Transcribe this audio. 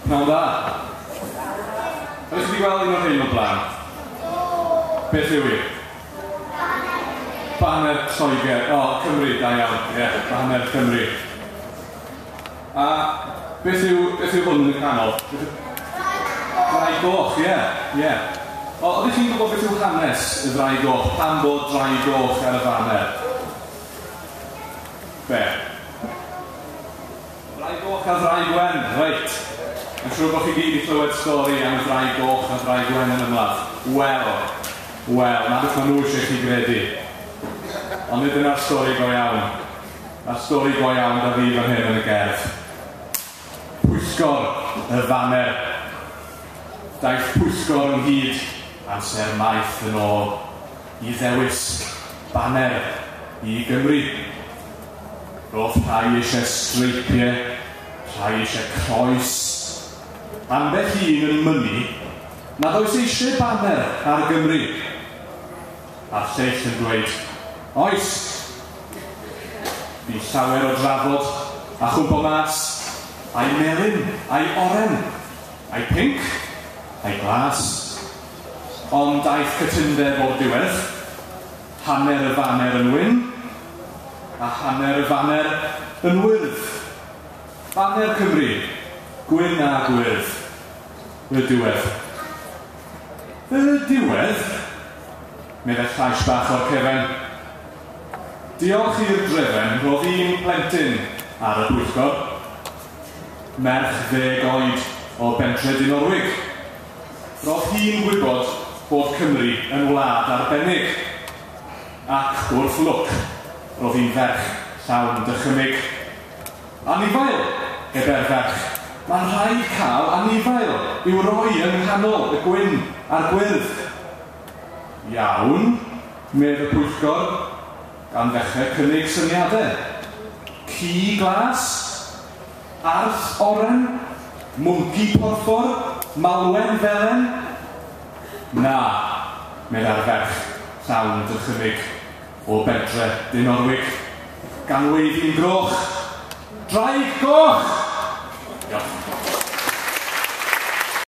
Pnawn da. Ydych chi wedi gweld un o'r hyn o blaen? Beth yw hi? Banner Lloegr. O, Cymru, da iawn. Ie, Banner Cymru. A beth yw hwn yn y canol? Drai goch, ie. O, ydych chi'n gwybod beth yw hanes y drai goch? Pam bod drai goch ar y banner? Be? Drai goch a drai gwen, reit. Yn siŵr bod chi gyd i clywed stori am y drai goch a drai gwen yn ymladd. Wel, na beth maen nhw eisiau chi gredu. Ond nid yna'r stori go iawn. Na'r stori go iawn da fi fan hyn yn y gerdd. Pwysgor y faner. Daeth pwysgor ynghyd amser maith yn ôl i ddewisg baner i Gymru. Roedd rhai eisiau streipiau, rhai eisiau croes. Ambell un yn mynnu nad oes eisiau baner ar Gymru. A'r lleill yn dweud, oes. Bu llawer o drafod a chwmpo mas, a'i melyn, a'i oren, a'i pinc, a'i glas. Ond daeth cytundeb o'r diwedd, hanner y faner yn wyn, a hanner y faner yn wyrdd. Faner Cymru, gwyn a gwyrdd, y diwedd. Y diwedd, meddwl llais bach o'r cefen. Diolch i'r drefen, roedd un plentyn ar y pwyllgor, merch 10 oed o bentre Dinorwig. Roedd hi'n gwybod bod Cymru yn wlad arbennig, ac wrth lwc, roedd hi'n ferch llawn dychymyg. Anifail, eber ferch. Mae'n rhaid cael anifail i'w roi yng nghanol y gwyn a'r gwyrdd. Iawn, medd y pwyllgor, gan ddechrau cynnig syniadau. Ci glas, arth oren, mwynci porffor, malwen felen. Na, medda'r ferch llawn dychymyg o bentre Dinorwig, gan weiddi'n groch. Draig goch! Diolch.